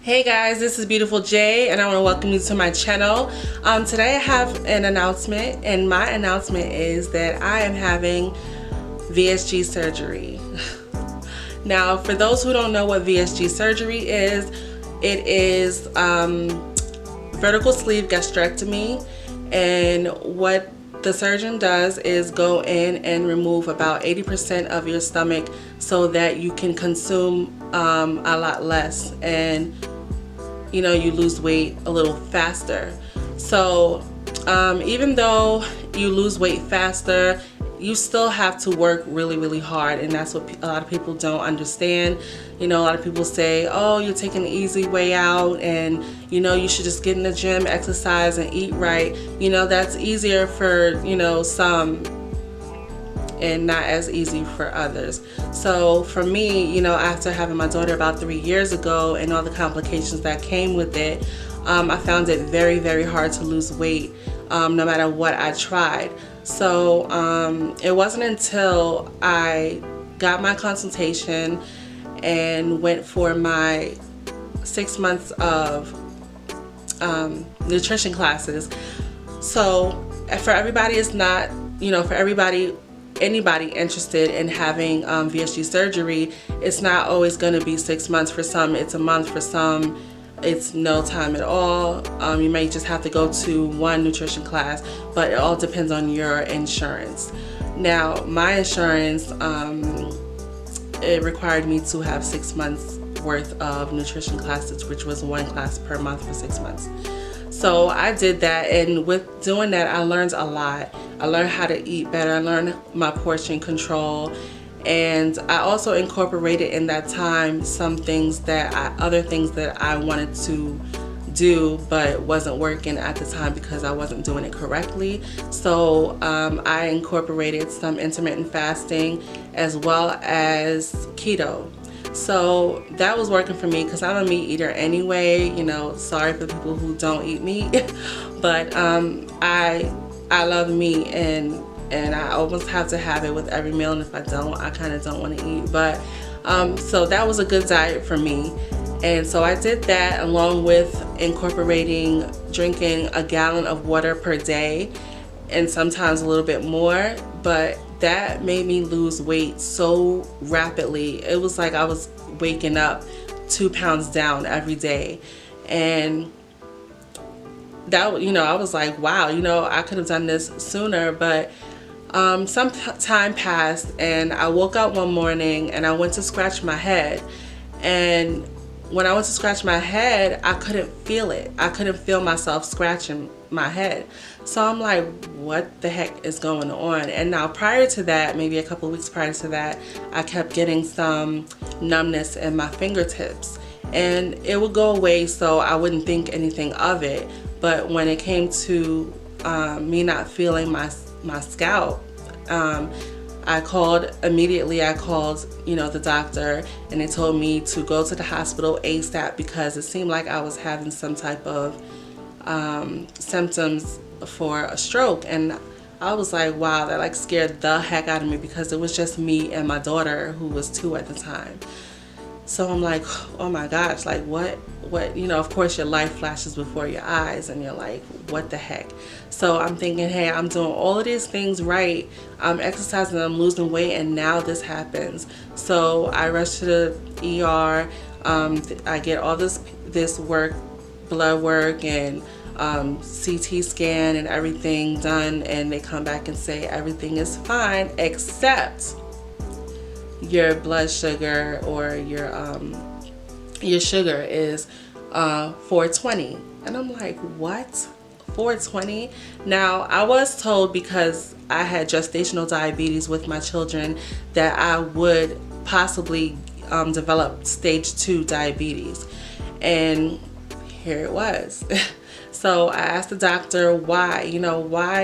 Hey guys, this is Beautiful J and I want to welcome you to my channel. Today I have an announcement, and my announcement is that I am having Vsg surgery. Now, for those who don't know what Vsg surgery is, it is vertical sleeve gastrectomy, and what the surgeon does is go in and remove about 80% of your stomach so that you can consume a lot less, and you lose weight a little faster. So even though you lose weight faster, you still have to work really hard, and that's what a lot of people don't understand. A lot of people say, oh, you're taking the easy way out, and you should just get in the gym, exercise, and eat right. That's easier for some and not as easy for others. So for me, after having my daughter about 3 years ago and all the complications that came with it, I found it very hard to lose weight, no matter what I tried. So it wasn't until I got my consultation and went for my 6 months of nutrition classes. So for everybody, it's not, for anybody interested in having Vsg surgery, it's not always going to be 6 months. For some, it's a month. For some, it's no time at all. You may just have to go to one nutrition class, but it all depends on your insurance. Now, my insurance, it required me to have 6 months worth of nutrition classes, which was one class per month for 6 months. So I did that, and with doing that, I learned a lot. I learned how to eat better. I learned my portion control, and I also incorporated in that time some things other things that I wanted to do but wasn't working at the time because I wasn't doing it correctly. So I incorporated some intermittent fasting as well as keto. So that was working for me because I'm a meat eater anyway. Sorry for people who don't eat meat, but I love meat, and I almost have to have it with every meal, and if I don't, I kind of don't want to eat. But so that was a good diet for me, and so I did that along with incorporating drinking a gallon of water per day, and sometimes a little bit more. But that made me lose weight so rapidly. It was like I was waking up 2 pounds down every day, and that, I was like, wow, I could have done this sooner. But some time passed, and I woke up one morning and I went to scratch my head, and when I went to scratch my head, I couldn't feel it. I couldn't feel myself scratching my head. So I'm like, what the heck is going on? And now prior to that, maybe a couple of weeks prior to that, I kept getting some numbness in my fingertips, and it would go away, so I wouldn't think anything of it. But when it came to me not feeling my scalp, I called immediately. The doctor, and they told me to go to the hospital ASAP because it seemed like I was having some type of symptoms for a stroke. And I was like, wow, that scared the heck out of me because it was just me and my daughter, who was 2 at the time. So I'm like, oh my gosh, what, of course your life flashes before your eyes, and you're like, what the heck? So I'm thinking, hey, I'm doing all of these things right. I'm exercising, I'm losing weight, and now this happens. So I rush to the ER. I get all this work, blood work, and CT scan and everything done, and they come back and say everything is fine except your blood sugar, or your sugar is 420. And I'm like, what? 420? Now, I was told, because I had gestational diabetes with my children, that I would possibly develop stage 2 diabetes, and here it was. So I asked the doctor, why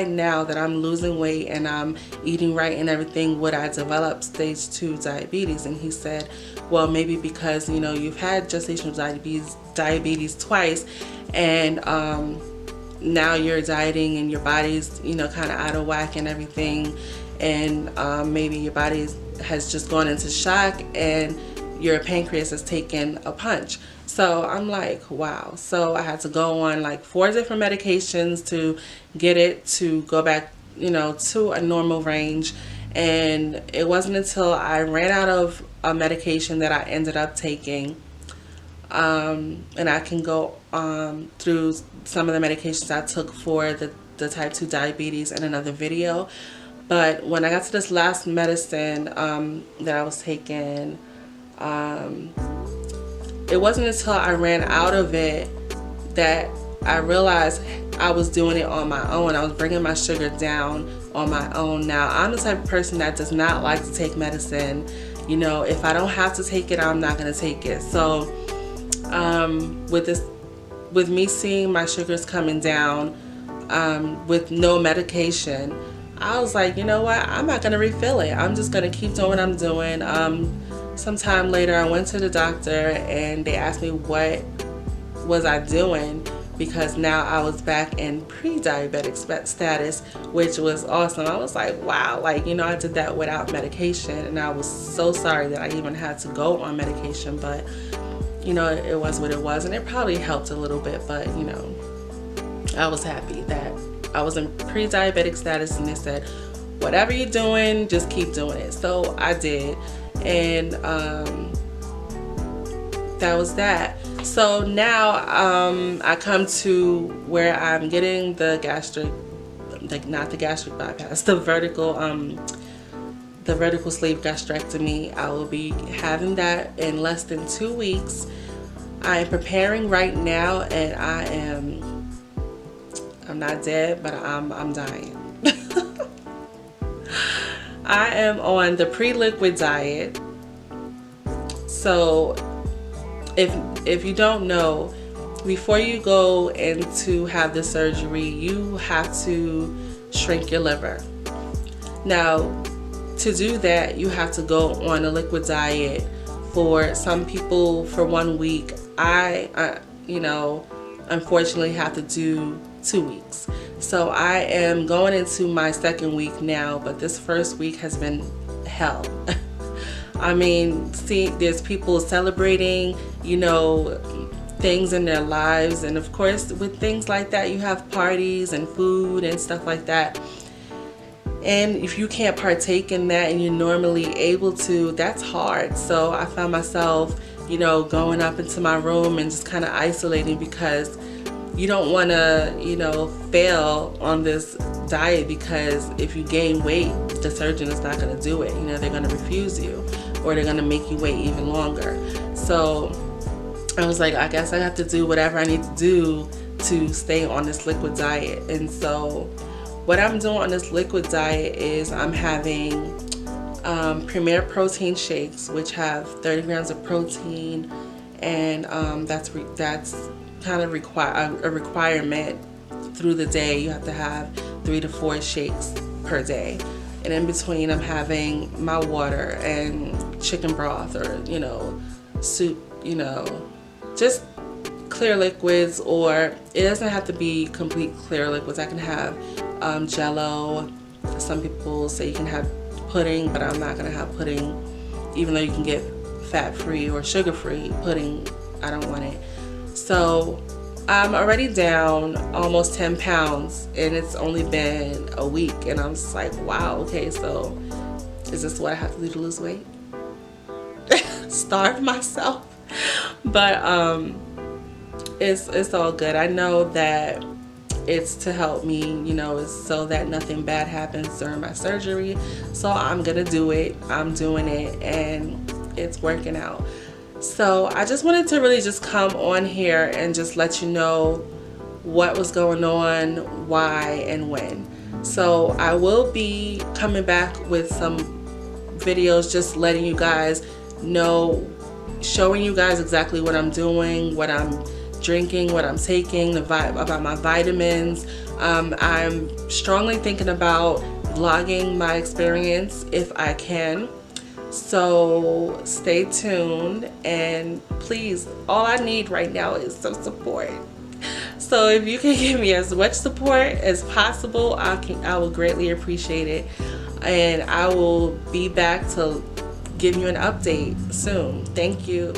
now that I'm losing weight and I'm eating right and everything, would I develop stage 2 diabetes? And he said, well, maybe because you've had gestational diabetes twice, and now you're dieting and your body's kind of out of whack and everything, and maybe your body has just gone into shock, and your pancreas is taking a punch. So I'm like, wow. So I had to go on like 4 different medications to get it to go back, you know, to a normal range. And it wasn't until I ran out of a medication that I ended up taking. And I can go through some of the medications I took for the type 2 diabetes in another video. But when I got to this last medicine that I was taking, it wasn't until I ran out of it that I realized I was doing it on my own. I was bringing my sugar down on my own. Now, I'm the type of person that does not like to take medicine. You know, if I don't have to take it, I'm not going to take it. So with me seeing my sugars coming down with no medication, I was like, you know what, I'm not going to refill it. I'm just going to keep doing what I'm doing. Sometime later, I went to the doctor and they asked me what was I doing, because now I was back in pre-diabetic status, which was awesome. I was like, wow, like, you know, I did that without medication, and I was so sorry that I even had to go on medication, but you know, it was what it was, and it probably helped a little bit, but you know, I was happy that I was in pre-diabetic status, and they said, whatever you're doing, just keep doing it. So I did, and that was that. So now I come to where I'm getting the gastric, not the gastric bypass, the vertical sleeve gastrectomy. I will be having that in less than 2 weeks. I am preparing right now, and I'm not dead, but I'm dying. I am on the pre-liquid diet. So if you don't know, before you go in to have the surgery, you have to shrink your liver. Now, to do that, you have to go on a liquid diet for some people for 1 week. I you know, unfortunately have to do 2 weeks. So I am going into my 2nd week now, but this first week has been hell. I mean, see, there's people celebrating, you know, things in their lives, and of course with things like that you have parties and food and stuff like that, and if you can't partake in that and you're normally able to, that's hard. So I found myself, you know, going up into my room and just kind of isolating, because you don't want to, you know, fail on this diet, because if you gain weight, the surgeon is not going to do it. You know, they're going to refuse you, or they're going to make you wait even longer. So I was like, I guess I have to do whatever I need to do to stay on this liquid diet. And so what I'm doing on this liquid diet is I'm having Premier protein shakes, which have 30 grams of protein, and that's kind of a requirement through the day. You have to have 3 to 4 shakes per day, and in between I'm having my water and chicken broth, or you know, soup, you know, just clear liquids, or it doesn't have to be complete clear liquids. I can have jello. Some people say you can have pudding, but I'm not gonna have pudding, even though you can get fat-free or sugar-free pudding. I don't want it. So I'm already down almost 10 pounds, and it's only been a week, and I'm just like, wow, okay, so is this what I have to do to lose weight? Starve myself? But it's all good. I know that it's to help me, you know, it's so that nothing bad happens during my surgery. So I'm gonna do it. I'm doing it, and it's working out. So I just wanted to really just come on here and just let you know what was going on, why, and when. So I will be coming back with some videos just letting you guys know, showing you guys exactly what I'm doing, what I'm drinking, what I'm taking, about my vitamins. I'm strongly thinking about vlogging my experience if I can. So stay tuned, and please, all I need right now is some support. So if you can give me as much support as possible, I will greatly appreciate it. And I will be back to give you an update soon. Thank you.